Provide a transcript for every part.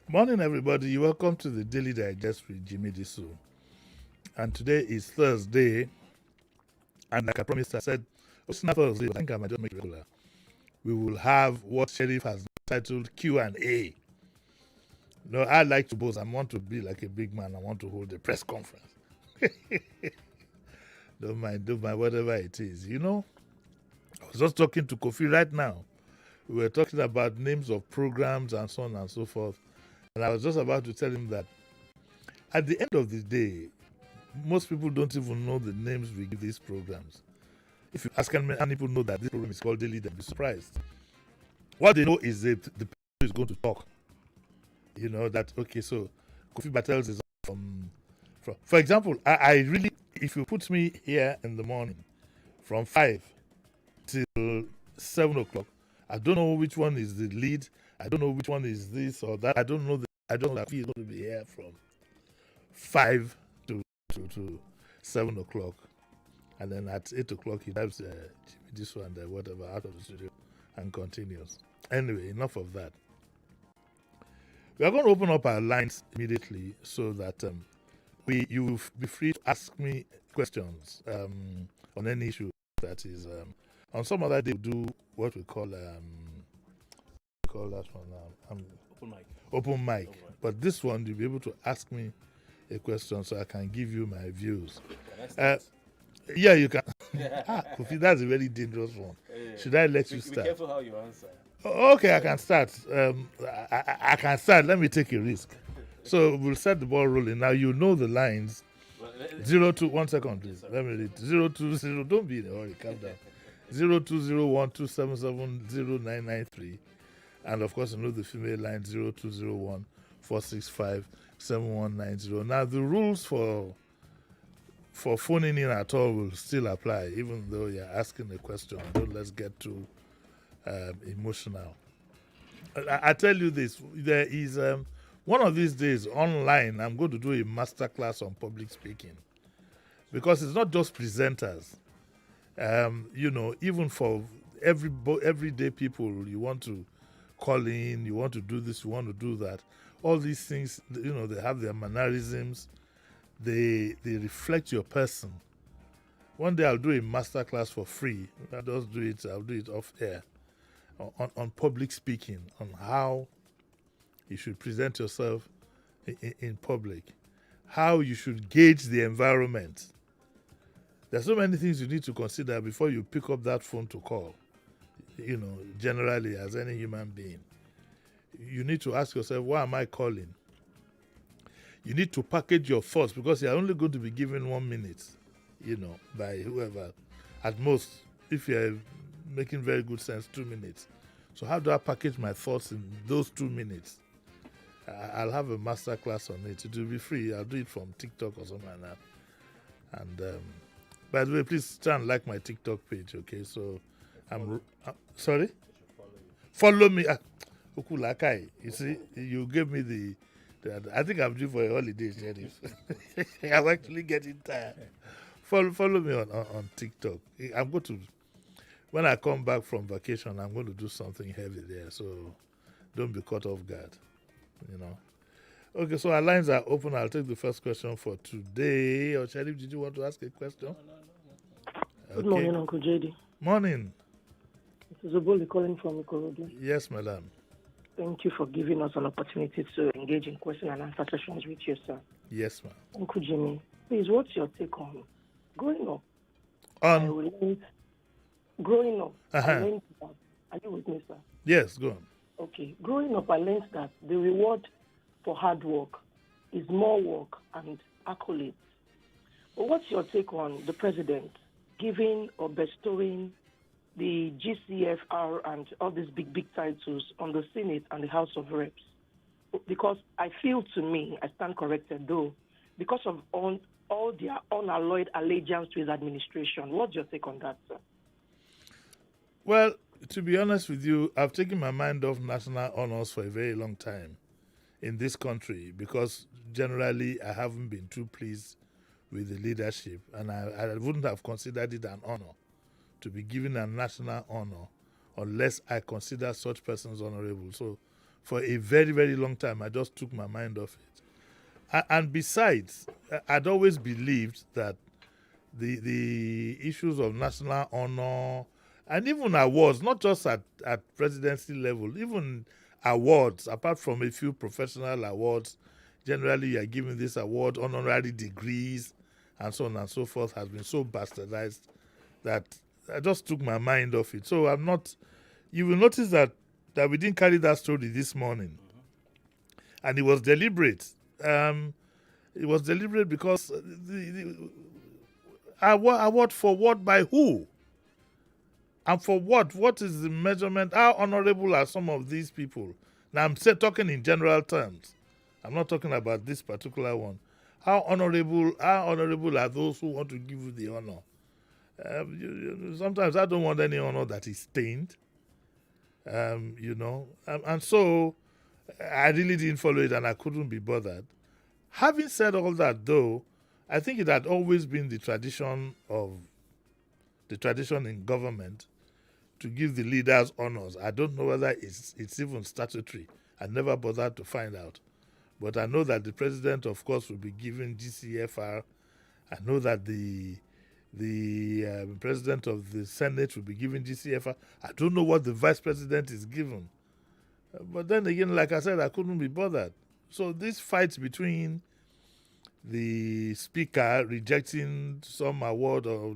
Morning, everybody. Welcome to the Daily Digest with Jimi Disu. And today is Thursday. And like I promised, I said, it's not Thursday, but I think I might just make it regular. We will have what Sheriff has titled Q&A. No, I like to boast. I want to be like a big man. I want to hold a press conference. Don't mind whatever it is. I was just talking to Kofi right now. We were talking about names of programs and so on and so forth. And I was just about to tell him that at the end of the day, most people don't even know the names we give these programs. If you ask how many people know that this program is called Daily, they'll be surprised. What they know is that the person is going to talk. You know that, okay, so Kofi Battles is from for example, I really, if you put me here in the morning from 5 till 7 o'clock, I don't know which one is the lead. I don't know which one is this or that. I don't know that he's going to be here from 5 to 7 o'clock. And then at 8 o'clock, he dives Jimi Disu and whatever out of the studio and continues. Anyway, enough of that. We are going to open up our lines immediately so that you will be free to ask me questions on any issue that is. On some other day, we'll do what we call that one Open mic. Open mic. But this one, you'll be able to ask me a question so I can give you my views. Yeah, you can. Kofi, that's a very dangerous one. Should I let you start? Be careful how you answer. Okay, I can start. I can start. Let me take a risk. So we'll set the ball rolling. Now you know the lines. 1 second, please. Let me read. 020. Don't be in a hurry. Calm down. 020127709993, and of course you know the female line 0201-465-7190. Now the rules for phoning in at all will still apply, even though you're asking a question. Don't let's get too emotional. I tell you this, there is one of these days online I'm going to do a master class on public speaking, because it's not just presenters. Even for everyday people, you want to call in, you want to do this, you want to do that. All these things, they have their mannerisms. They reflect your person. One day I'll do a master class for free. I'll do it off air on public speaking, on how you should present yourself in public, how you should gauge the environment. There's so many things you need to consider before you pick up that phone to call. Generally, as any human being, you need to ask yourself, why am I calling? You need to package your thoughts, because you're only going to be given 1 minute, by whoever. At most, if you're making very good sense, 2 minutes. So how do I package my thoughts in those 2 minutes? I'll have a master class on it. It will be free. I'll do it from TikTok or something like that. And by the way, please try and like my TikTok page, okay? So I'm sorry? Follow me. Okulakai. You see, you gave me the I think I'm due for a holiday, Sheriff. I'm actually getting tired. Follow me on TikTok. I'm going to, when I come back from vacation, I'm going to do something heavy there. So don't be caught off guard. Okay, so our lines are open. I'll take the first question for today. Or Sheriff, did you want to ask a question? No. Good morning, Uncle JD. Morning. This is Oboli calling from Ikorodu. Yes, madam. Thank you for giving us an opportunity to engage in question and answer sessions with you, sir. Yes, ma'am. Uncle Jimmy, please, what's your take on growing up? Growing up, I learned that. Are you with me, sir? Yes, go on. Okay. Growing up, I learned that the reward for hard work is more work and accolades. But what's your take on the president giving or bestowing the GCFR and all these big titles on the Senate and the House of Reps? Because I feel, to me, I stand corrected though, because of all their unalloyed allegiance to his administration. What's your take on that, sir? Well, to be honest with you, I've taken my mind off national honors for a very long time in this country, because generally I haven't been too pleased with the leadership, and I wouldn't have considered it an honor to be given a national honor unless I consider such persons honorable. So for a very, very long time. I just took my mind off it. And besides, I'd always believed that the issues of national honor and even awards, not just at presidency level, even awards, apart from a few professional awards, generally you are given this award, honorary degrees, and so on and so forth, has been so bastardized that I just took my mind off it. So I'm not, you will notice that we didn't carry that story this morning. And it was deliberate. It was deliberate because the award for what, by who? And for what? What is the measurement? How honorable are some of these people? Now I'm talking in general terms. I'm not talking about this particular one. How honorable are those who want to give you the honor? Sometimes I don't want any honor that is stained. And so I really didn't follow it, and I couldn't be bothered. Having said all that, though, I think it had always been the tradition in government to give the leaders honors. I don't know whether it's even statutory. I never bothered to find out. But I know that the president, of course, will be given GCFR. I know that the president of the Senate will be given GCFR. I don't know what the vice president is given. But then again, like I said, I couldn't be bothered. So this fight between the speaker rejecting some award or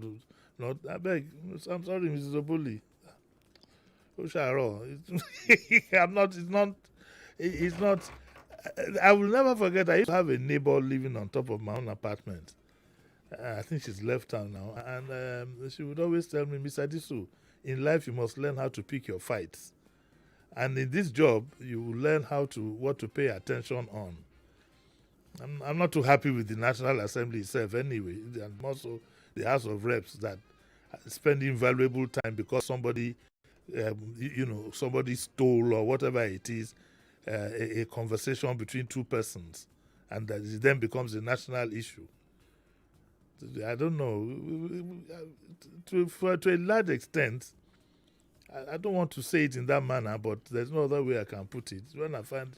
not, I beg, I'm sorry, Mrs. Obuli. It's not. I will never forget, I used to have a neighbor living on top of my own apartment. I think she's left town now. And she would always tell me, Mr. Disu, in life you must learn how to pick your fights. And in this job, you will learn what to pay attention on. I'm not too happy with the National Assembly itself anyway, and also the House of Reps, that spending valuable time because somebody stole or whatever it is, a conversation between two persons, and that it then becomes a national issue. I don't know. To a large extent, I don't want to say it in that manner, but there's no other way I can put it. When I find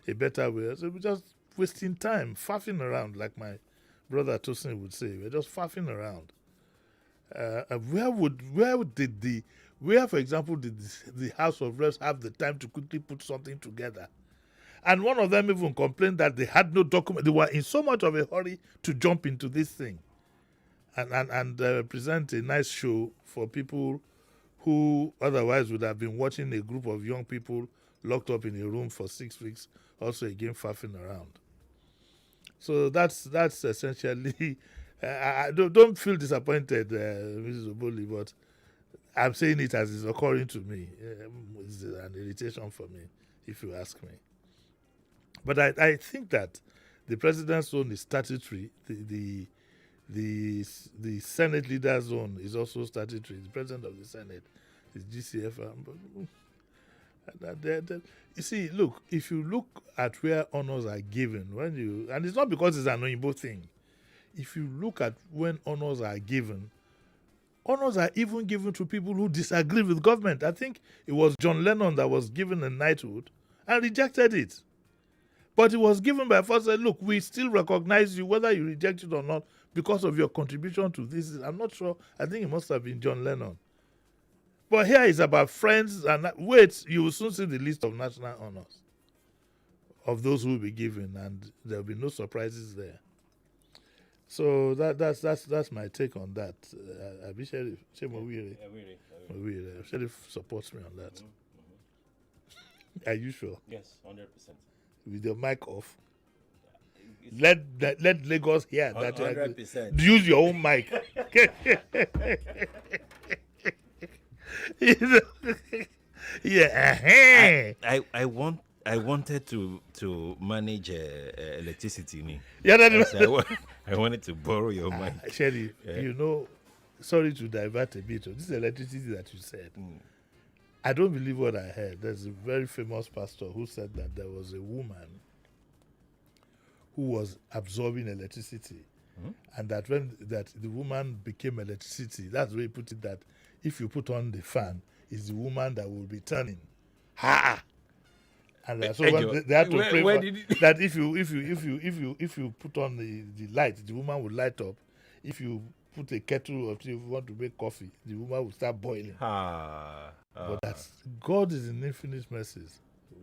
a better way, so we're just wasting time, faffing around, like my brother Tosin would say. We're just faffing around. Where, for example, did the House of Reps have the time to quickly put something together? And one of them even complained that they had no document. They were in so much of a hurry to jump into this thing and present a nice show for people who otherwise would have been watching a group of young people locked up in a room for 6 weeks, also again faffing around. So that's essentially. I don't feel disappointed, Mrs. Oboli, but I'm saying it as it's occurring to me. It's an irritation for me, if you ask me. But I think that the president's zone is statutory. The Senate leader's zone is also statutory. The president of the Senate is GCFR. You see, look, if you look at where honors are given, and it's not because it's an Oyinbo thing. If you look at when honors are given, honors are even given to people who disagree with government. I think it was John Lennon that was given a knighthood and rejected it. But it was given by force. Look, we still recognize you, whether you reject it or not, because of your contribution to this. I'm not sure. I think it must have been John Lennon. But here it's about friends. And wait, you will soon see the list of national honors of those who will be given, and there will be no surprises there. So that's my take on that. Abi Sheriff, Sheriff supports me on that. Mm-hmm. Are you sure? Yes, 100%. With your mic off. Let Lagos hear 100%. Use your own mic. Yeah. I wanted to manage electricity. Yeah, I wanted to borrow your mic. Sheriff, sorry to divert a bit. This electricity that you said. I don't believe what I heard. There's a very famous pastor who said that there was a woman who was absorbing electricity, and that when the woman became electricity, that's the way he put it, that if you put on the fan, it's the woman that will be turning. Ha! And so when Ejo, they had to where- pray where for did he- that if you put on the light, the woman will light up. If you put a kettle or if you want to make coffee, the woman will start boiling. But that's God is in infinite mercies.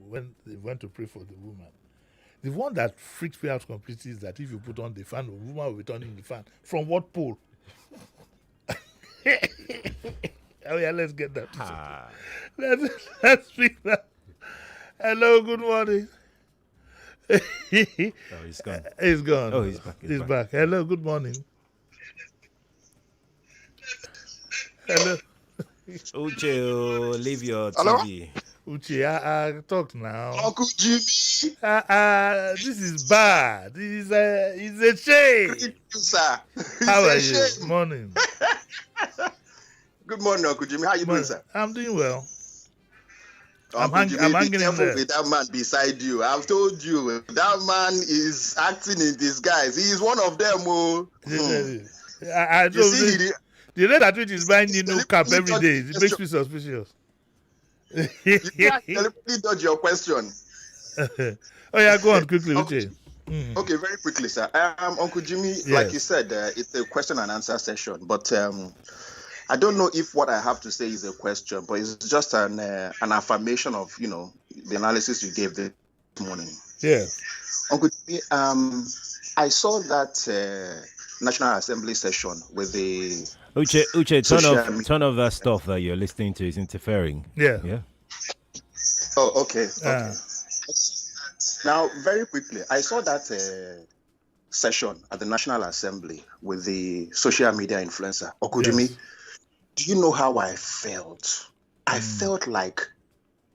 When they went to pray for the woman, the one that freaks me out completely is that if you put on the fan, the woman will be turning the fan from what pole? Oh yeah, let's get that. Let's speak that. Hello, good morning. Oh, he's gone. He's gone. Oh, he's back. He's back. Hello, good morning. Hello. Uche, leave your Hello? TV. Uche, talk now. Uncle Jimmy. This is bad. It's a shame. Good evening, sir. How are It's a you? shame. Morning. Good morning, Uncle Jimmy. How you doing, sir? I'm doing well. Uncle Jimmy, I'm be hanging in careful there. with that man beside you. I've told you, that man is acting in disguise. He is one of them. Oh. I You don't see, think- the rate at which he's buying new cap Let me every touch day, this it makes me suspicious. you can't deliberately dodge your question. Oh yeah, go on quickly, Okay. Uche. Mm. Okay, very quickly, sir. Uncle Jimmy, Yes. like you said, it's a question and answer session. But I don't know if what I have to say is a question, but it's just an affirmation of the analysis you gave this morning. Yeah. Uncle Jimmy, I saw that National Assembly session with the Uche, Social media. turn off that stuff that you're listening to. It's interfering. Yeah. Yeah. Oh, okay. Ah. Now, very quickly, I saw that session at the National Assembly with the social media influencer, Okujimi. Yes. Do you know how I felt? I felt like,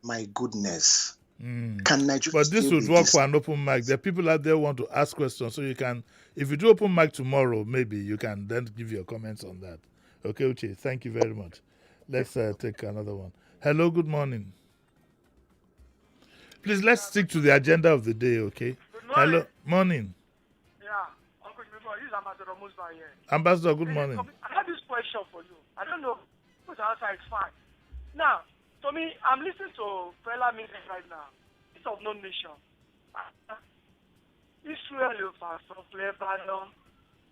my goodness, can Nigeria? But this still would be work this- for an open mic. There are people out there who want to ask questions, so you can, if you do open mic tomorrow, maybe you can then give your comments on that. Okay, Uche, thank you very much. Let's take another one. Hello, good morning. Please, let's stick to the agenda of the day, okay? Hello, morning. Yeah, Uncle Jimmy, this is Ambassador Musba here. Ambassador, good morning. I have this question for you. I don't know, but the answer is fine. Now, to me, I'm listening to Fela music right now. It's of no nation. Israel of Lebanon.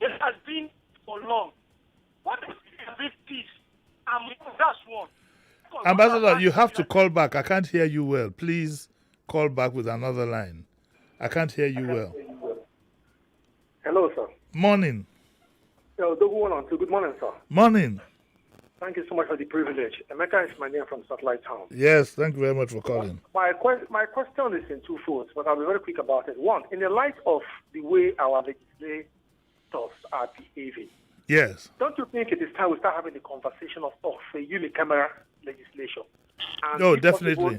It has been for long. What is a big peace? That's one. Because Ambassador, you have to call back. I can't hear you well. Please call back with another line. I can't hear you well. Hello, sir. Morning. Good morning, sir. Morning. Thank you so much for the privilege. Emeka is my name from Satellite Town. Yes, thank you very much for calling. My question is in two folds, but I'll be very quick about it. One, in the light of the way our legislators are behaving, Yes. don't you think it is time we start having the conversation of a unicameral legislation? And No, if definitely.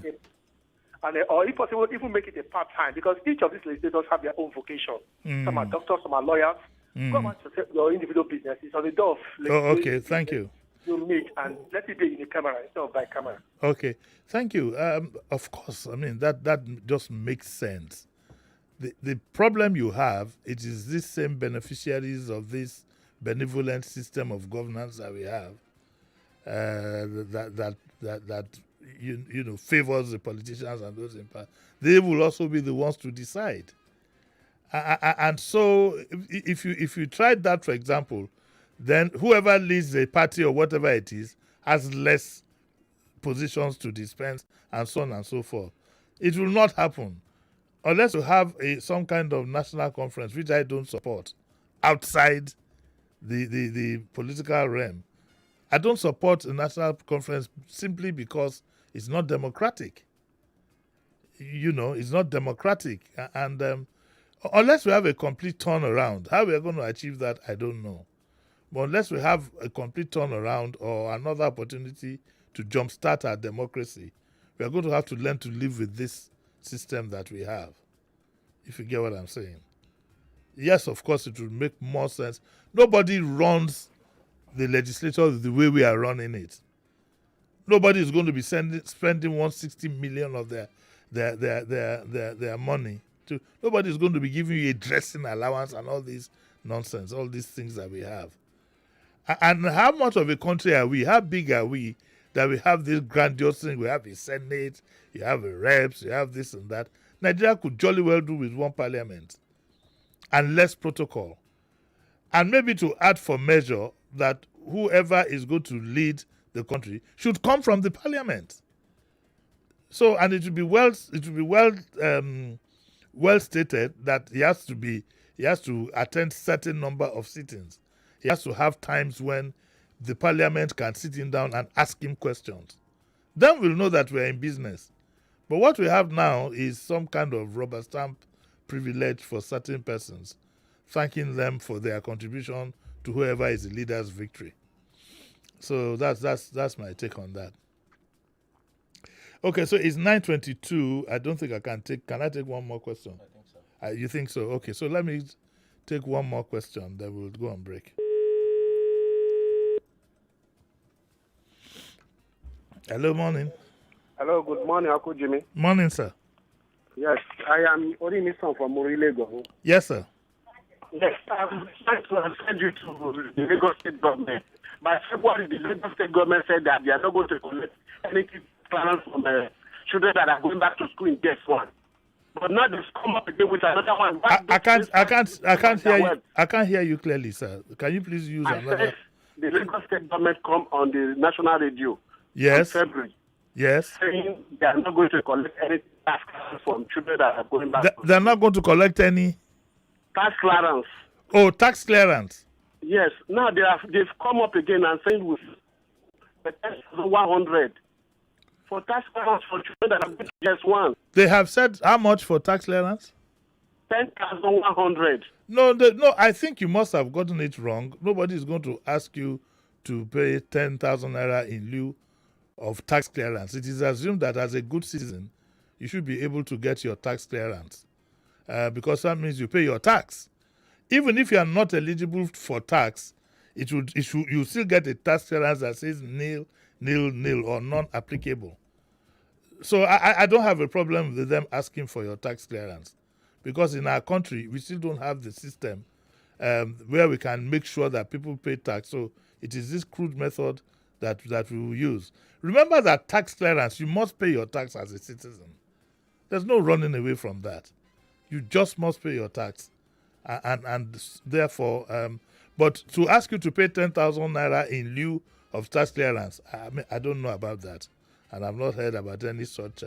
Possible, or if possible, even make it a part-time, because each of these legislators have their own vocation. Some are doctors, some are lawyers. Go on to set your individual businesses on the door of Oh, okay, thank you. You meet and let it be in the camera instead of by camera. Okay, thank you. Of course, I mean, that just makes sense. The problem you have, it is these same beneficiaries of this benevolent system of governance that we have that favors the politicians and those in power. They will also be the ones to decide. And so, if you tried that, for example, then whoever leads a party or whatever it is has less positions to dispense and so on and so forth. It will not happen unless you have some kind of national conference, which I don't support, outside the political realm. I don't support a national conference simply because it's not democratic. It's not democratic. And unless we have a complete turnaround, how we are going to achieve that, I don't know. But unless we have a complete turnaround or another opportunity to jumpstart our democracy, we are going to have to learn to live with this system that we have, if you get what I'm saying. Yes, of course, it would make more sense. Nobody runs the legislature the way we are running it. Nobody is going to be spending 160 million of their money. Nobody is going to be giving you a dressing allowance and all this nonsense, all these things that we have. And how much of a country are we? How big are we that we have this grandiose thing. We have a Senate, you have a reps, you have this and that. Nigeria could jolly well do with one parliament and less protocol. And maybe to add for measure that whoever is going to lead the country should come from the parliament. So, and it will be well stated that he has to attend certain number of sittings. He has to have times when the parliament can sit him down and ask him questions. Then we'll know that we're in business. But what we have now is some kind of rubber stamp privilege for certain persons, thanking them for their contribution to whoever is the leader's victory. So that's my take on that. Okay, so it's 9:22. I don't think I can take. Can I take one more question? I think so. You think so? Okay, so let me take one more question. Then we'll go on break. Hello, morning. Hello, good morning, Uncle Jimmy. Morning, sir. Yes, I am Orimisan from Murilego. Yes, sir. Yes, I'm trying to send you to the Lagos State government. By February, the Lagos State government said that they are not going to collect anything plans from children that are going back to school in guess one. But now they've come up again with another one. I can't hear you. I can't hear you clearly, sir. Can you please use another? The Lagos State government come on the national radio. Yes. In February. Yes. Saying they are not going to collect any tax from children that are going back. They're not going to collect any tax clearance. Oh, tax clearance. Yes. Now they've come up again and saying with 10,100 for tax clearance for children that are going to just one. They have said how much for tax clearance? 10,100. No. I think you must have gotten it wrong. Nobody is going to ask you to pay 10,000 naira in lieu of tax clearance. It is assumed that as a good citizen, you should be able to get your tax clearance because that means you pay your tax. Even if you are not eligible for tax, you still get a tax clearance that says nil or non-applicable. So I don't have a problem with them asking for your tax clearance because in our country, we still don't have the system where we can make sure that people pay tax. So it is this crude method that we will use. Remember that tax clearance, you must pay your tax as a citizen. There's no running away from that. You just must pay your tax. And therefore, but to ask you to pay 10,000 naira in lieu of tax clearance, I don't know about that. And I've not heard about any such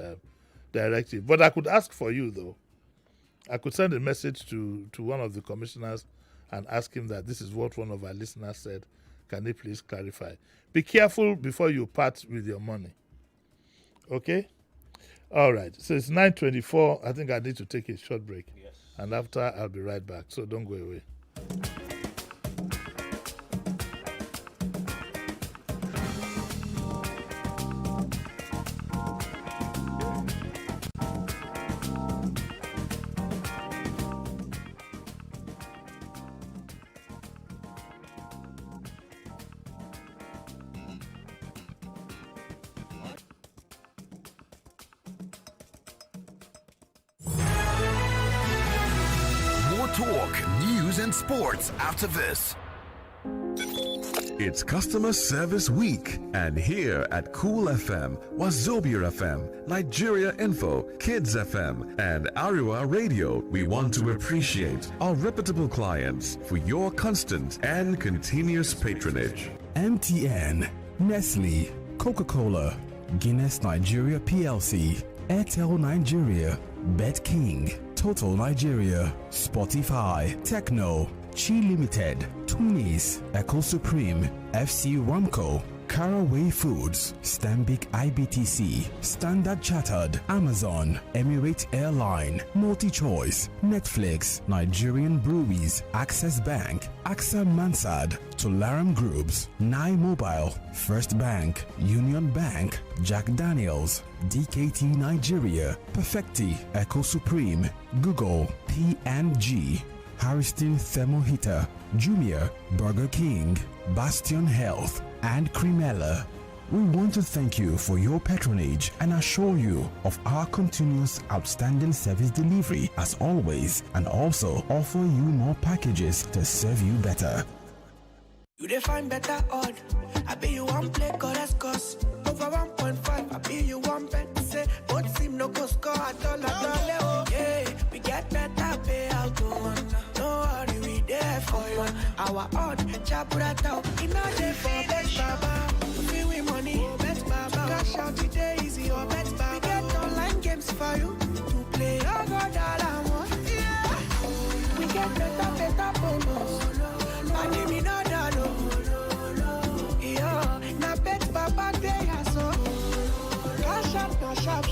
directive. But I could ask for you, though. I could send a message to one of the commissioners and ask him that this is what one of our listeners said. Can he please clarify? Be careful before you part with your money. Okay? All right. So it's 9:24. I think I need to take a short break. Yes. And after, I'll be right back. So don't go away. Talk, news, and sports after this. It's Customer Service Week, and here at Cool FM, Wazobia FM, Nigeria Info, Kids FM, and Ariwa Radio, we want to appreciate our reputable clients for your constant and continuous patronage. MTN, Nestle, Coca-Cola, Guinness Nigeria PLC, Airtel Nigeria, Bet King, Total Nigeria, Spotify, Techno, Chi Limited, Tunis, Echo Supreme, FC Ramco, Caraway Foods, Stanbic IBTC, Standard Chartered, Amazon, Emirates Airline, MultiChoice, Netflix, Nigerian Breweries, Access Bank, AXA Mansard, Tolaram Groups, Nai Mobile, First Bank, Union Bank, Jack Daniels, DKT Nigeria, Perfecti, Echo Supreme, Google, P&G, Harrison Thermal Heater, Jumia, Burger King, Bastion Health, and Cremella. We want to thank you for your patronage and assure you of our continuous outstanding service delivery as always, and also offer you more packages to serve you better. You define better odd. I bet you one play cause over 1.5. I be you one bet. Say, both seem no go score at all. Yeah, we get better payout. No worry, we there for you. Our odd, Chaburata, in a day for best baba. Feel we money, best baba. Cash out today easy or best baba. We get online games for you to play. Oh God, yeah. We get better bonus. Money me no dollar. Yeah, na bet baba day so. Cash out, no sharp.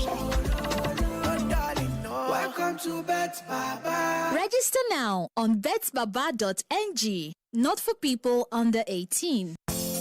No darling, no. Welcome to Bet Baba. Register now on betbaba.ng. Not for people under 18.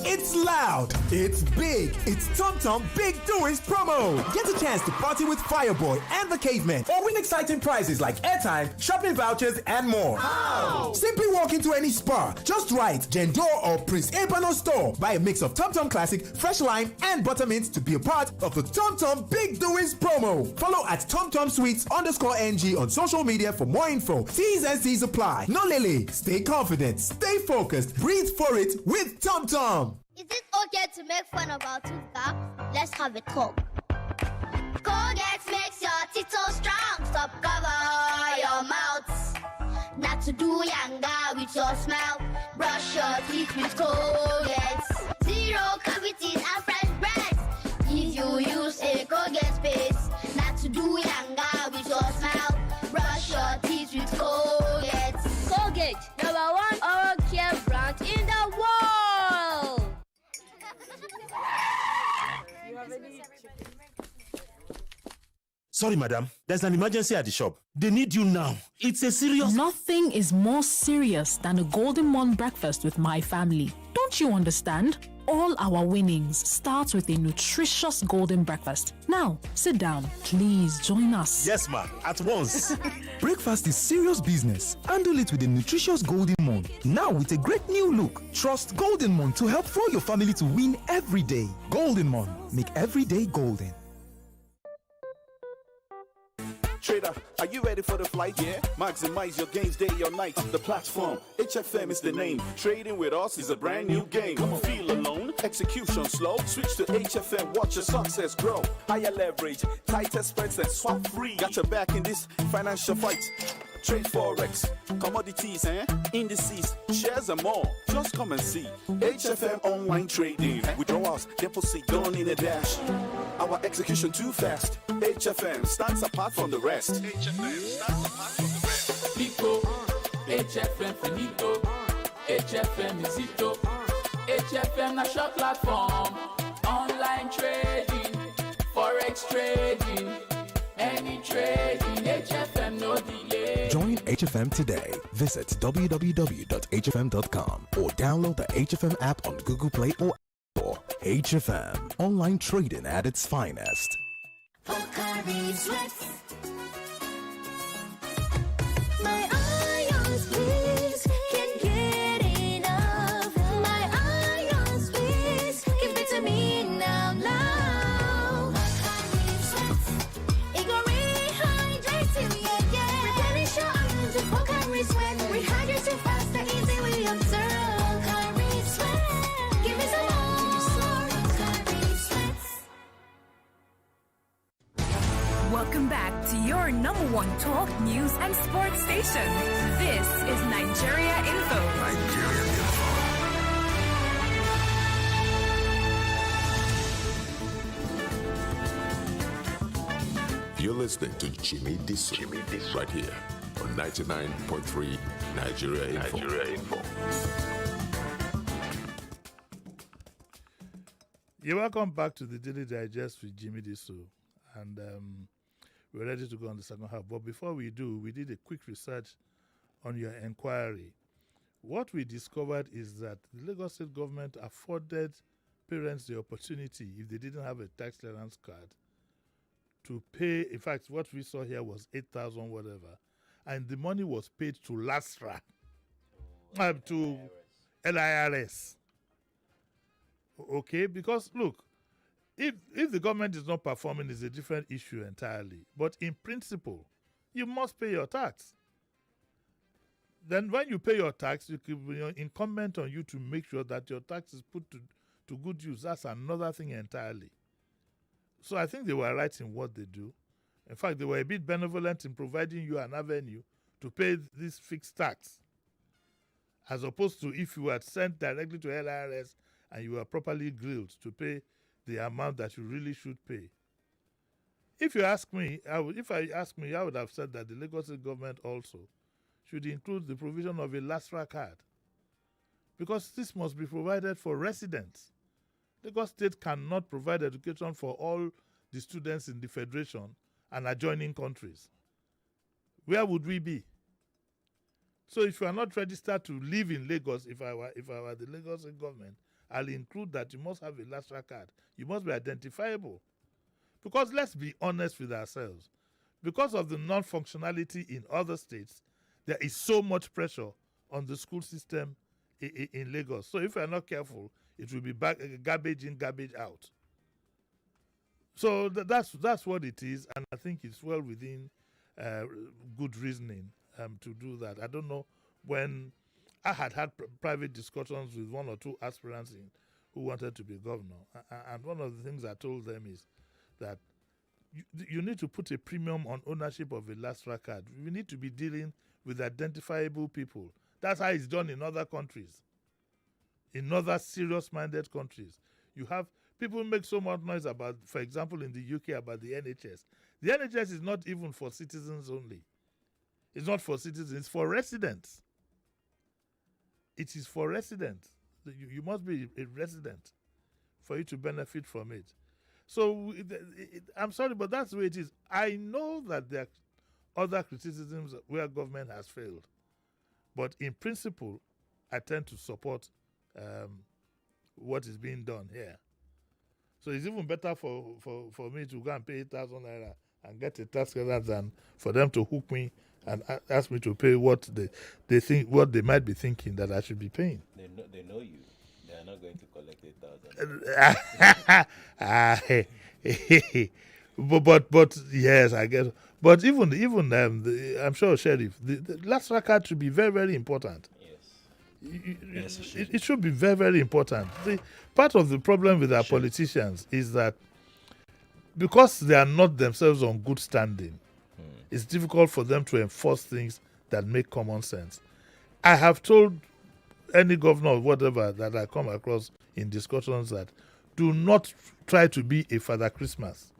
It's loud, it's big, it's Tom Tom Big Doings promo. Get a chance to party with Fireboy and the Cavemen or win exciting prizes like airtime, shopping vouchers, and more. How? Simply walk into any spa, just write Jendor or Prince Ebano store. Buy a mix of Tom Tom Classic, Fresh Lime, and Buttermint to be a part of the Tom Tom Big Doings promo. Follow at TomTomSweets_NG on social media for more info. T's and C's apply. No lily. Stay confident, stay focused, breathe for it with Tom Tom. Is it okay to make fun of our tooth gap? Let's have a talk. Colgate makes your teeth so strong. Stop cover your mouth. Not to do yanga with your smile. Brush your teeth with Colgate. Zero cavities and fresh breath. If you use a Colgate paste. Not to do yanga with your smile. Brush your teeth with Colgate. Colgate, #1 oral care brand in the world. Sorry, madam. There's an emergency at the shop. They need you now. It's a serious... Nothing is more serious than a Golden Morn breakfast with my family. Don't you understand? All our winnings start with a nutritious golden breakfast. Now, sit down. Please join us. Yes, ma'am. At once. Breakfast is serious business. Handle it with a nutritious Golden Morn. Now with a great new look. Trust Golden Morn to help fuel your family to win every day. Golden Morn. Make every day golden. Trader, are you ready for the flight? Yeah. Maximize your gains day or night. The platform, HFM is the name. Trading with us is a brand new game. Come on, feel alone, execution slow. Switch to HFM, watch your success grow. Higher leverage, tighter spreads and swap free. Got your back in this financial fight. Trade forex, commodities, indices, shares and more. Just come and see HFM online trading. Withdrawals, deposit done in a dash. Our execution too fast. HFM stands apart from the rest. HFM stands apart from the rest. Pico, HFM finito. HFM is ito. HFM national platform. Online trading, forex trading, any trading. HFM no delay. Join HFM today. Visit www.hfm.com or download the HFM app on Google Play or App Store. HFM, online trading at its finest. My ions, please, can't get enough. My ions, please, give it to me now. It go rehydrate you, yeah. Replenish your ions with Pocari Sweat. Rehydrate you faster, easy we observe. Pocari Sweat, give me some more. Pocari Sweat. Welcome back to your #1 talk, news, and sports station. This is Nigeria Info. You're listening to Jimi Disu, right here on 99.3 Nigeria Info. You're welcome back to the Daily Digest with Jimi Disu. And we're ready to go on the second half. But before we do, we did a quick research on your inquiry. What we discovered is that the Lagos State government afforded parents the opportunity, if they didn't have a tax clearance card, to pay. In fact, what we saw here was 8,000 whatever. And the money was paid to LASRA, to LIRS. Okay, because look, if the government is not performing, it's a different issue entirely. But in principle, you must pay your tax. Then when you pay your tax, it could be incumbent on you to make sure that your tax is put to good use. That's another thing entirely. So I think they were right in what they do. In fact, they were a bit benevolent in providing you an avenue to pay this fixed tax, as opposed to if you had sent directly to LRS and you were properly grilled to pay the amount that you really should pay. If you ask me, I would have said that the Lagos State government also should include the provision of a LASTRA card, because this must be provided for residents. Lagos State cannot provide education for all the students in the Federation and adjoining countries. Where would we be? So if you are not registered to live in Lagos, if I were the Lagos State government, I'll include that you must have a LASTRA card. You must be identifiable. Because let's be honest with ourselves. Because of the non-functionality in other states, there is so much pressure on the school system in Lagos. So if we are not careful, it will be garbage in, garbage out. So that's what it is, and I think it's well within good reasoning to do that. I don't know, when I had private discussions with one or two aspirants who wanted to be governor, and one of the things I told them is that you need to put a premium on ownership of a LASTRA card. We need to be dealing with identifiable people. That's how it's done in other countries. In other serious-minded countries, you have people make so much noise about, for example, in the UK, about the NHS. The NHS is not even for citizens only. It's not for citizens, it's for residents. It is for residents. You must be a resident for you to benefit from it. So I'm sorry, but that's the way it is. I know that there are other criticisms where government has failed. But in principle, I tend to support what is being done here. So it's even better for me to go and pay 8,000 naira and get a tax rather than for them to hook me and ask me to pay what they think, what they might be thinking that I should be paying. They know you. They are not going to collect 8,000. But yes, I get. But even I'm sure, Sheriff, the last record should be very, very important. Yes, It should be very, very important. Part of the problem with our politicians is that because they are not themselves on good standing, it's difficult for them to enforce things that make common sense. I have told any governor or whatever that I come across in discussions that do not try to be a Father Christmas.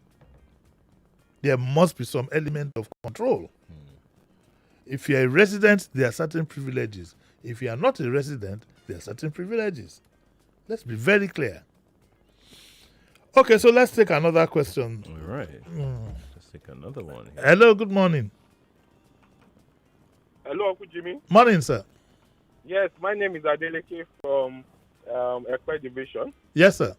There must be some element of control. If you're a resident, there are certain privileges. If you are not a resident, there are certain privileges. Let's be very clear. Okay, so let's take another question. All right. Let's take another one here. Hello, good morning. Hello, Uncle Jimmy. Morning, sir. Yes, my name is Adeleke from Ekpe Division. Yes, sir.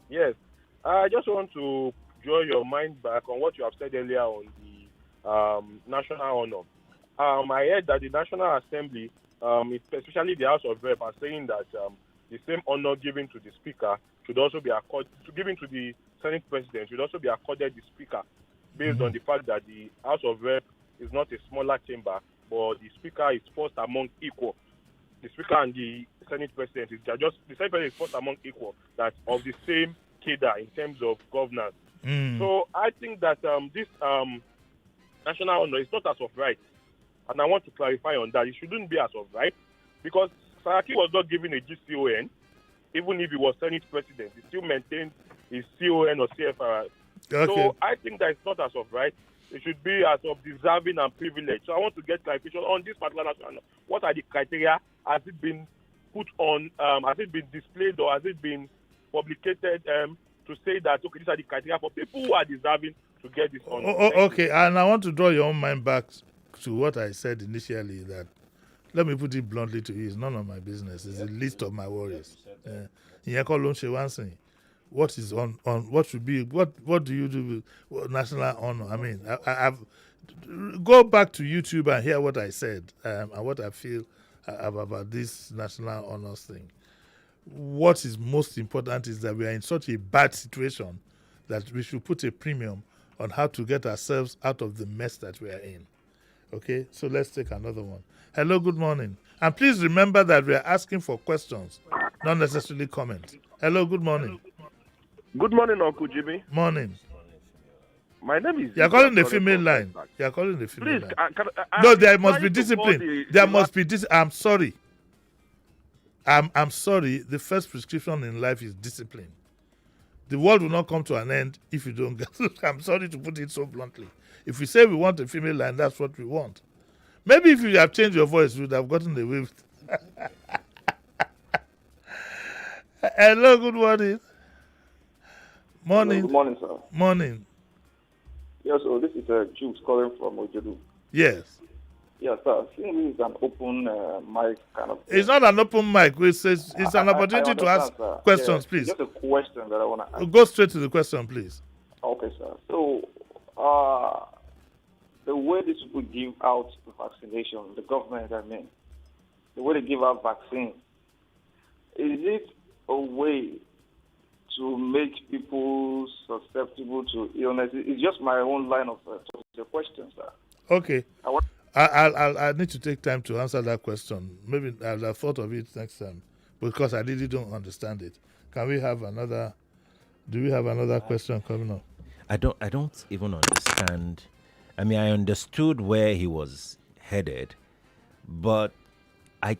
Yes. I just want to draw your mind back on what you have said earlier on the national honor. I heard that the National Assembly, especially the House of Rep, are saying that the same honor given to the Speaker should also be given to the Senate President should also be accorded the Speaker, based on the fact that the House of Rep is not a smaller chamber, but the Speaker is first among equal. The Speaker and the Senate President the Senate President is first among equal, that of the same cadre in terms of governance. So I think that this national honor is not as of right. And I want to clarify on that. It shouldn't be as of right, because Saraki was not given a GCON, even if he was Senate President. He still maintained his CON or CFR. Okay. So I think that it's not as of right. It should be as of deserving and privilege. So I want to get clarification on this particular national honor. What are the criteria? Has it been put on? Has it been displayed, or has it been publicated to say that, okay, these are the criteria for people who are deserving to get this honor? Okay, and I want to draw your own mind back to what I said initially, that, let me put it bluntly to you, it's none of my business. It's the least of my worries. What is on what should be, what do you do with national honor? I mean, I've go back to YouTube and hear what I said and what I feel about this national honors thing. What is most important is that we are in such a bad situation that we should put a premium on how to get ourselves out of the mess that we are in. Okay, so let's take another one. Hello, good morning. And please remember that we are asking for questions, not necessarily comments. Hello, good morning. Good morning, Uncle Jimmy. Morning. My name is. You are calling the female line. You are calling the female Please, line. No, there must be discipline. There must be I'm sorry. I'm sorry. The first prescription in life is discipline. The world will not come to an end if you don't get it. I'm sorry to put it so bluntly. If we say we want a female line, that's what we want. Maybe if you have changed your voice, you would have gotten away with it. Hello, good morning. Morning. Good morning, sir. Morning. Yes, so this is Jukes calling from Ojedu. Yes. Yes, sir. Since this is an open mic kind of thing. It's not an open mic. It's an opportunity to ask questions, please. Just a question that I want to ask. Go straight to the question, please. Okay, sir. So, the way these people give out vaccination, the government, I mean, the way they give out vaccine, is it a way to make people susceptible to illness? It's just my own line of question, sir. Okay. I need to take time to answer that question. Maybe I'll have thought of it next time because I really don't understand it. Can we have another? Do we have another question coming up? I don't even understand. I mean, I understood where he was headed, but I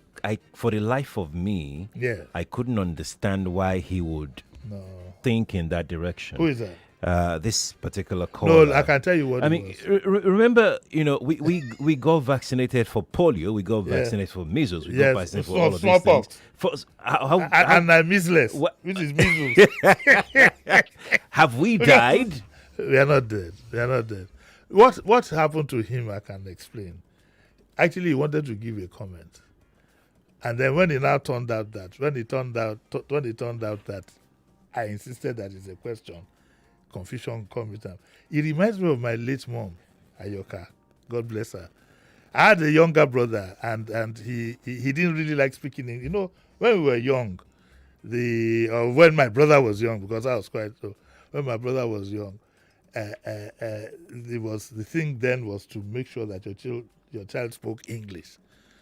for the life of me, I couldn't understand why he would think in that direction. Who is that? This particular caller. No, I can tell you what. I mean, remember, we got vaccinated for polio, we got vaccinated for measles, we got vaccinated for all of these things. And I'm measless, which is measles. Have we died? We are not dead. We are not dead. What happened to him? I can explain. Actually, he wanted to give a comment, and then when it turned out that I insisted that it's a question, confusion come with him. It reminds me of my late mom, Ayoka. God bless her. I had a younger brother, and he didn't really like speaking English. When we were young, when my brother was young, because I was quite so. When my brother was young, the thing then was to make sure that your child spoke English.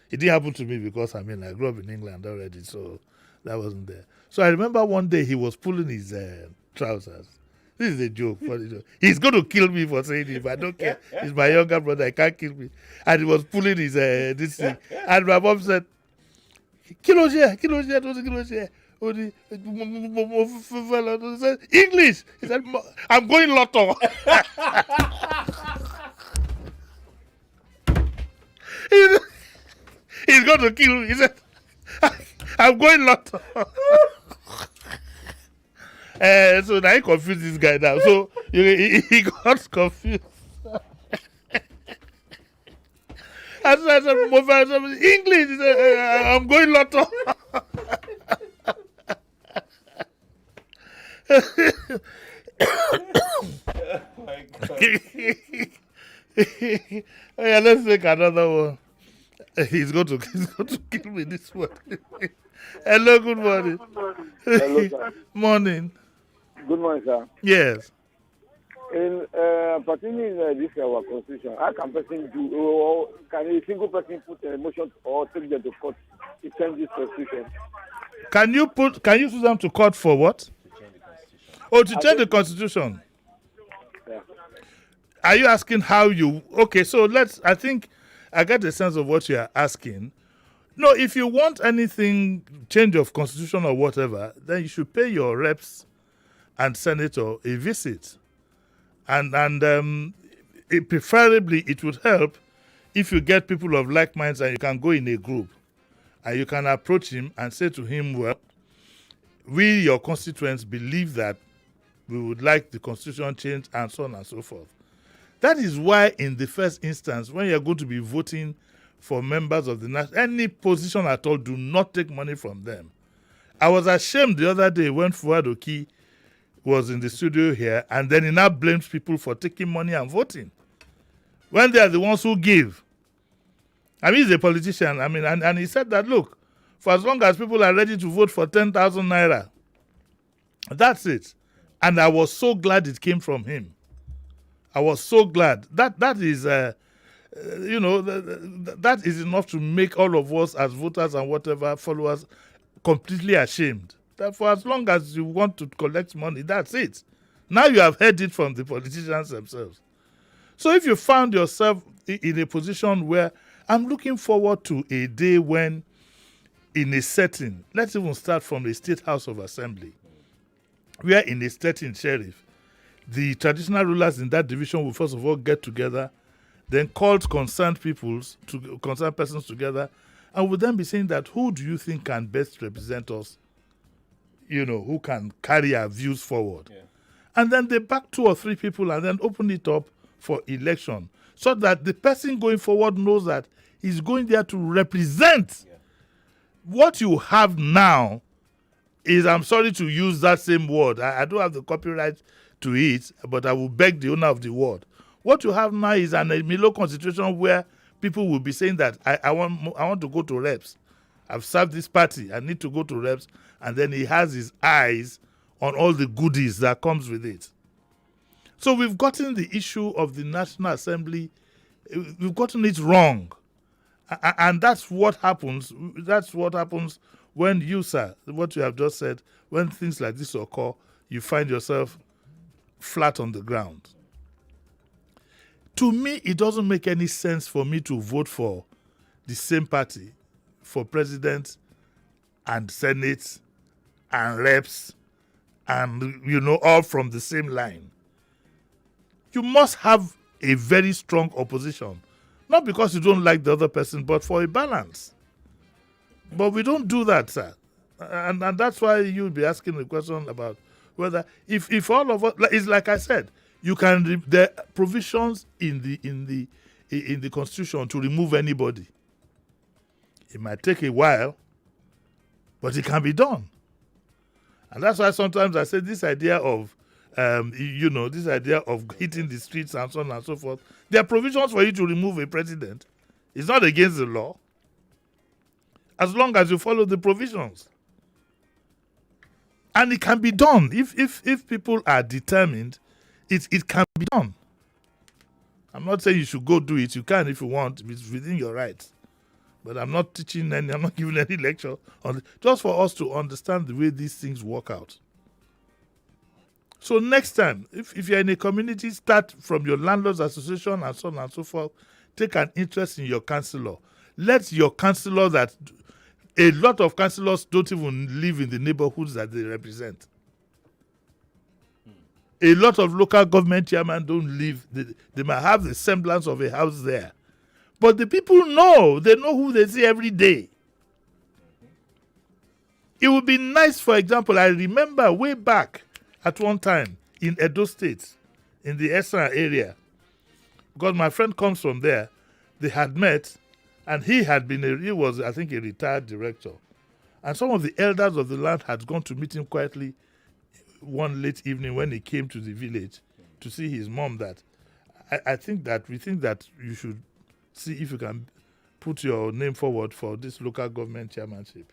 It didn't happen to me because I grew up in England already, so that wasn't there. So I remember one day he was pulling his trousers. This is a joke. He's going to kill me for saying it, but I don't care. He's my younger brother. He can't kill me. And he was pulling his this thing. And my mom said, Kiloshe. He said, English. He said, I'm going lotto. He's going to kill me. He said, I'm going lotto. So now he confused this guy now. So he got confused. I said, English. He said, I'm going lotto. Oh my God. Yeah, let's take another one. He's going to kill me this one. Hello, good morning. Hello, sir. Morning. Good morning, sir. Yes. In pertaining this our constitution, how can person do, or can a single person put a motion or take them to court to change this constitution? Can you sue them to court for what? To change the constitution. Yeah. Are you asking how you? Okay, so I think I get the sense of what you are asking. No, if you want anything, change of constitution or whatever, then you should pay your reps and senator a visit. And preferably it would help if you get people of like minds and you can go in a group and you can approach him and say to him, well, we, your constituents, believe that we would like the constitution changed and so on and so forth. That is why in the first instance, when you're going to be voting for members of the national, any position at all, do not take money from them. I was ashamed the other day when Fuad Oki was in the studio here, and then he now blames people for taking money and voting, when they are the ones who give. I mean, he's a politician. I mean, and he said that, look, for as long as people are ready to vote for 10,000 naira, that's it. And I was so glad it came from him. I was so glad. That is, that is enough to make all of us as voters and whatever followers completely ashamed. That for as long as you want to collect money, that's it. Now you have heard it from the politicians themselves. So if you found yourself in a position where I'm looking forward to a day when in a setting, let's even start from the State House of Assembly, where in a setting, Sheriff, the traditional rulers in that division will first of all get together, then call concerned persons together, and will then be saying that who do you think can best represent us, who can carry our views forward. Yeah. And then they back 2 or 3 people and then open it up for election so that the person going forward knows that he's going there to represent. Yeah. What you have now is, I'm sorry to use that same word, I don't have the copyright to it, but I will beg the owner of the word. What you have now is an Milo constitution where people will be saying that I want to go to reps. I've served this party, I need to go to reps, and then he has his eyes on all the goodies that comes with it. So we've gotten the issue of the National Assembly, we've gotten it wrong. And that's what happens. That's what happens when you, sir, what you have just said, when things like this occur, you find yourself flat on the ground. To me, it doesn't make any sense for me to vote for the same party for president and senate and reps and, all from the same line. You must have a very strong opposition. Not because you don't like the other person, but for a balance. But we don't do that, sir. And that's why you'll be asking the question about whether, if all of us, it's like I said, you can, there are provisions in the Constitution to remove anybody. It might take a while, but it can be done. And that's why sometimes I say this idea of, this idea of hitting the streets and so on and so forth, there are provisions for you to remove a president. It's not against the law, as long as you follow the provisions. And it can be done. If people are determined, it can be done. I'm not saying you should go do it. You can if you want. It's within your rights. But I'm not teaching I'm not giving any lecture on it. Just for us to understand the way these things work out. So next time, if you're in a community, start from your landlords association and so on and so forth. Take an interest in your councillor. Let your councillor a lot of councillors don't even live in the neighborhoods that they represent. A lot of local government chairmen don't live. They might have the semblance of a house there. But the people know. They know who they see every day. It would be nice, for example, I remember way back at one time in Edo State, in the Esra area, because my friend comes from there, they had met, and he was, I think, a retired director. And some of the elders of the land had gone to meet him quietly one late evening when he came to the village to see his mom. That we think that you should see if you can put your name forward for this local government chairmanship.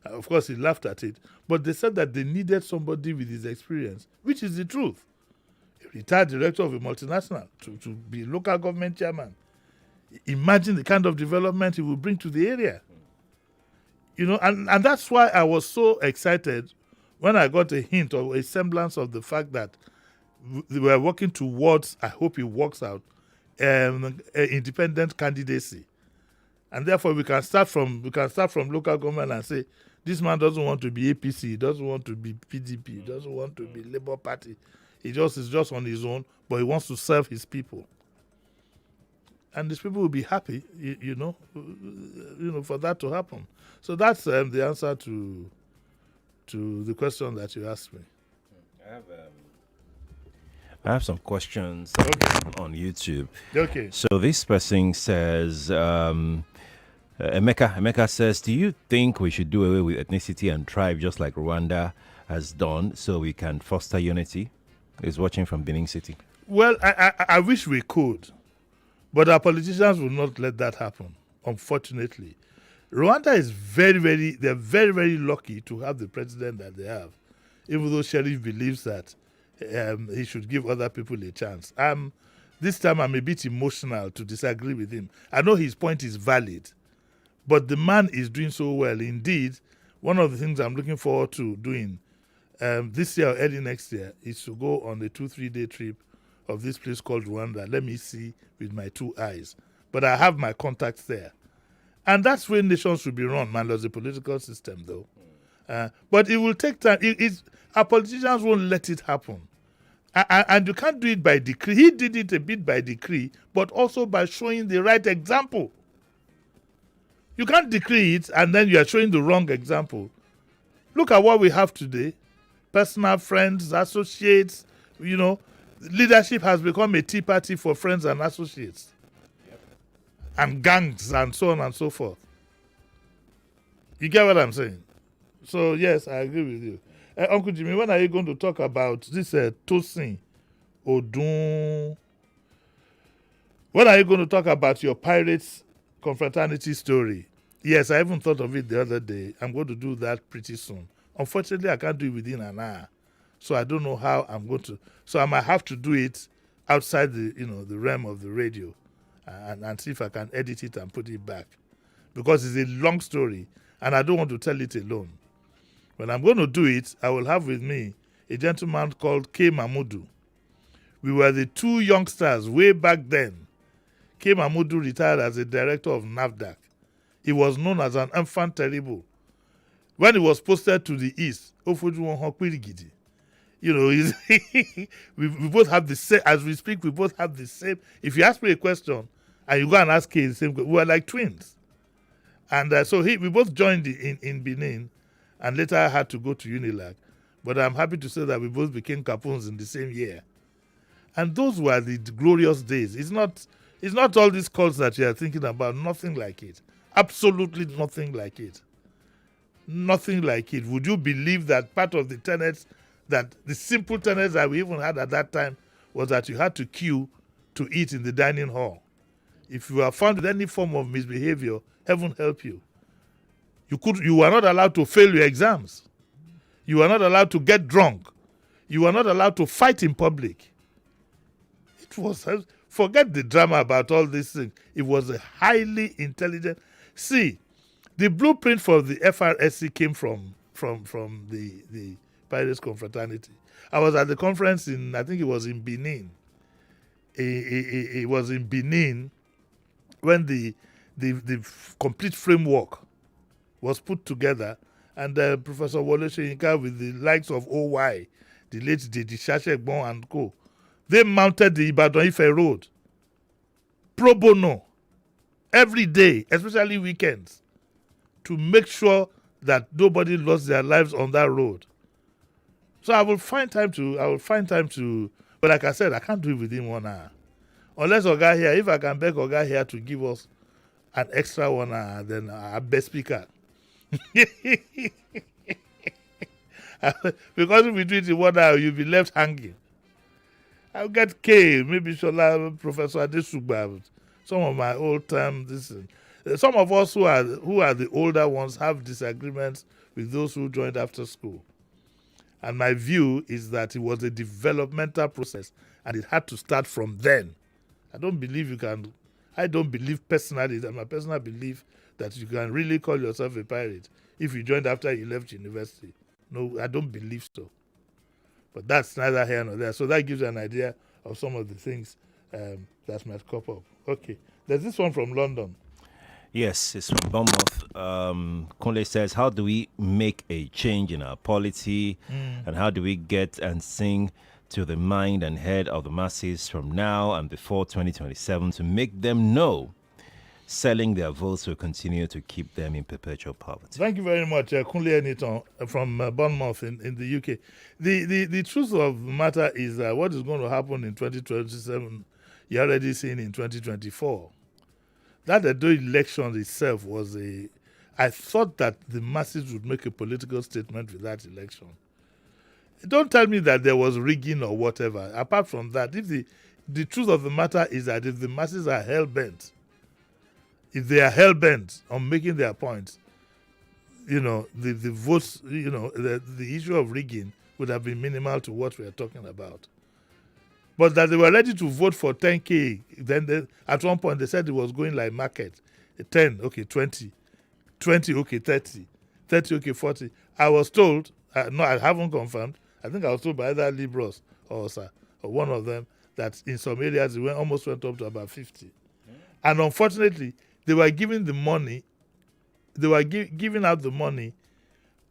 Of course, he laughed at it. But they said that they needed somebody with his experience, which is the truth. A retired director of a multinational to be local government chairman. Imagine the kind of development he will bring to the area. And that's why I was so excited when I got a hint or a semblance of the fact that they were working towards, I hope it works out, an independent candidacy. And therefore we can start from local government and say, this man doesn't want to be APC, he doesn't want to be PDP, he doesn't want to be Labour Party. He is just on his own, but he wants to serve his people. And these people will be happy, for that to happen. So that's the answer to the question that you asked me. I have some questions on YouTube. Okay. So this person says, Emeka says, do you think we should do away with ethnicity and tribe just like Rwanda has done so we can foster unity? He's watching from Benin City. Well, I wish we could, but our politicians will not let that happen, unfortunately. Rwanda is they're very, very lucky to have the president that they have, even though Sheriff believes that he should give other people a chance. This time I'm a bit emotional to disagree with him. I know his point is valid, but the man is doing so well. Indeed, one of the things I'm looking forward to doing this year or early next year is to go on a 2-3 day trip of this place called Rwanda. Let me see with my 2 eyes. But I have my contacts there. And that's where nations should be run, man. There's a political system, though. But it will take time. Our politicians won't let it happen. And you can't do it by decree. He did it a bit by decree, but also by showing the right example. You can't decree it and then you are showing the wrong example. Look at what we have today. Personal friends, associates, leadership has become a tea party for friends and associates. And gangs and so on and so forth. You get what I'm saying? So, yes, I agree with you. Uncle Jimmy, when are you going to talk about this Tosin Odun? When are you going to talk about your pirates confraternity story? Yes, I even thought of it the other day. I'm going to do that pretty soon. Unfortunately, I can't do it within an hour. So I don't know how I'm going to. So I might have to do it outside the realm of the radio and see if I can edit it and put it back. Because it's a long story and I don't want to tell it alone. When I'm going to do it, I will have with me a gentleman called K. Mahmudu. We were the 2 youngsters way back then. K. Mahmudu retired as a director of NAFDAC. He was known as an enfant terrible. When he was posted to the east, we both have the same, as we speak, we both have the same. If you ask me a question and you go and ask K the same question, we were like twins. And so we both joined in Benin. And later I had to go to Unilag. But I'm happy to say that we both became Capones in the same year. And those were the glorious days. It's not all these cults that you are thinking about. Nothing like it. Absolutely nothing like it. Nothing like it. Would you believe that part of the tenets, that the simple tenets that we even had at that time was that you had to queue to eat in the dining hall? If you are found with any form of misbehavior, heaven help you. You were not allowed to fail your exams. You were not allowed to get drunk. You were not allowed to fight in public. It was, forget the drama about all these things. It was a highly intelligent. See, the blueprint for the FRSC came from the Pirates Confraternity. I was at the conference I think it was in Benin. It was in Benin when the complete framework was put together, and Professor Wole Soyinka with the likes of OY, the late Dedi Shashegbon and co. They mounted the Ibadan Ife Road pro bono every day, especially weekends, to make sure that nobody lost their lives on that road. So I will find time to, but like I said, I can't do it within 1 hour. Unless Oga here, if I can beg Oga here to give us an extra 1 hour, then our best speaker. Because if we do it in 1 hour, you'll be left hanging. I'll get K, maybe Shola, Professor Adesugba, some of my old time. Some of us who are the older ones have disagreements with those who joined after school. And my view is that it was a developmental process and it had to start from then. I don't believe personally, that my personal belief that you can really call yourself a pirate if you joined after you left university. No, I don't believe so. But that's neither here nor there. So that gives you an idea of some of the things that might crop up. Okay. There's this one from London. Yes, it's from Bournemouth. Kunle says, how do we make a change in our polity and how do we get and sing to the mind and head of the masses from now and before 2027 to make them know selling their votes will continue to keep them in perpetual poverty? Thank you very much, Kunle Eniton from Bournemouth in the UK. The truth of the matter is that what is going to happen in 2027, you're already seeing in 2024. That election itself was I thought that the masses would make a political statement with that election. Don't tell me that there was rigging or whatever. Apart from that, if the truth of the matter is that if the masses are hell-bent, if they are hell-bent on making their points, the votes, the issue of rigging would have been minimal to what we are talking about. But that they were ready to vote for 10K, then at one point they said it was going like market. 10, okay, 20. 20, okay, 30. 30, okay, 40. I was told, No, I haven't confirmed. I think I was told by either Libros or one of them that in some areas it almost went up to about 50. And unfortunately, they were giving the money. They were giving out the money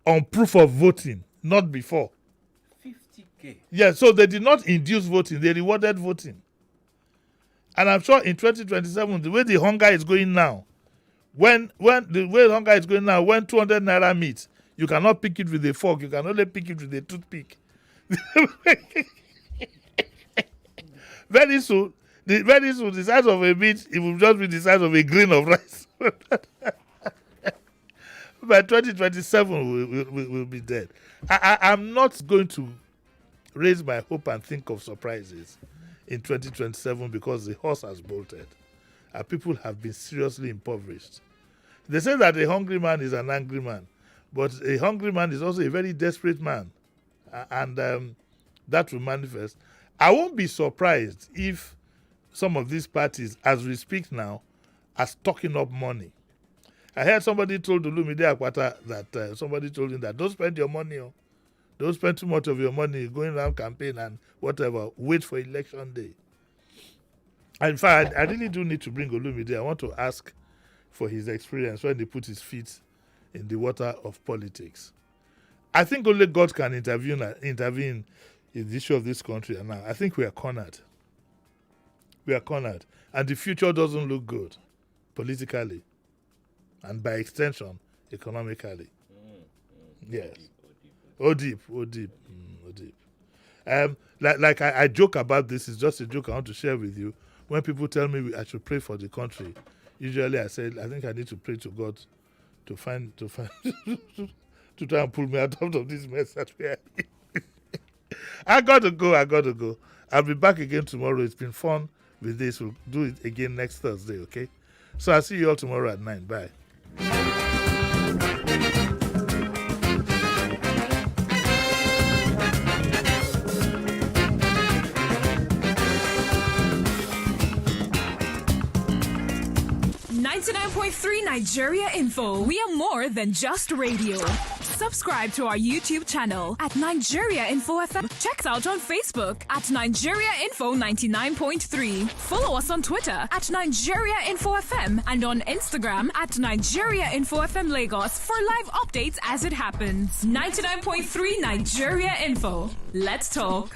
on proof of voting, not before. 50K. Yeah, so they did not induce voting; they rewarded voting. And I'm sure in 2027, the way the hunger is going now, when 200 naira meat, you cannot pick it with a fork. You can only pick it with a toothpick. Very soon, the size of a meat, it will just be the size of a grain of rice. By 2027, we'll be dead. I'm not going to raise my hope and think of surprises in 2027 because the horse has bolted. Our people have been seriously impoverished. They say that a hungry man is an angry man, but a hungry man is also a very desperate man, and that will manifest. I won't be surprised if some of these parties, as we speak now, are stocking up money. I heard somebody told Olumide Akwata that somebody told him that don't spend your money. Don't spend too much of your money going around campaign and whatever. Wait for election day. And in fact, I really do need to bring Olumide. I want to ask for his experience when he put his feet in the water of politics. I think only God can intervene in the issue of this country. And now I think we are cornered. We are cornered. And the future doesn't look good politically. And by extension, economically. Yes. Oh deep. Like I joke about this. It's just a joke I want to share with you. When people tell me I should pray for the country, usually I say I think I need to pray to God to find to try and pull me out of this mess that we are in. I gotta go. I'll be back again tomorrow. It's been fun with this. We'll do it again next Thursday, okay? So I'll see you all tomorrow at 9. Bye. 99.3 Nigeria Info. We are more than just radio. Subscribe to our YouTube channel at Nigeria Info FM. Check us out on Facebook at Nigeria Info 99.3. Follow us on Twitter at Nigeria Info FM and on Instagram at Nigeria Info FM Lagos for live updates as it happens. 99.3 Nigeria Info. Let's talk.